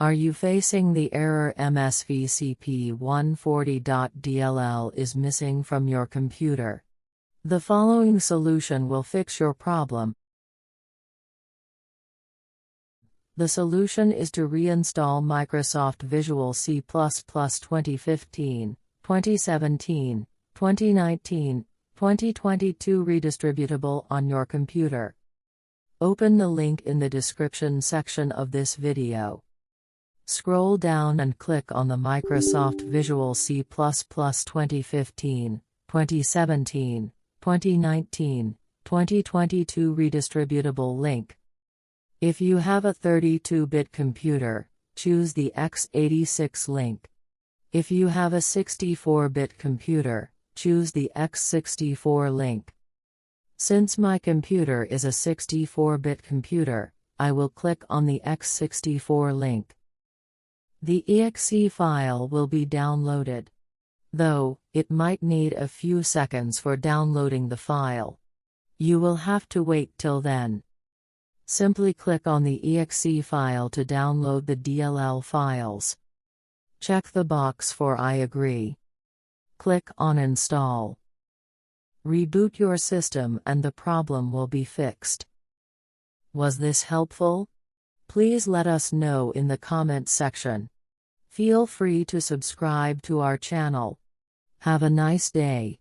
Are you facing the error MSVCP140.DLL is missing from your computer? The following solution will fix your problem. The solution is to reinstall Microsoft Visual C++ 2015, 2017, 2019, 2022 redistributable on your computer. Open the link in the description section of this video. Scroll down and click on the Microsoft Visual C++ 2015, 2017, 2019, 2022 redistributable link. If you have a 32-bit computer, choose the x86 link. If you have a 64-bit computer, choose the x64 link. Since my computer is a 64-bit computer, I will click on the x64 link. The exe file will be downloaded. Though, it might need a few seconds for downloading the file. You will have to wait till then. Simply click on the exe file to download the DLL files. Check the box for I agree. Click on Install. Reboot your system and the problem will be fixed. Was this helpful? Please let us know in the comment section. Feel free to subscribe to our channel. Have a nice day.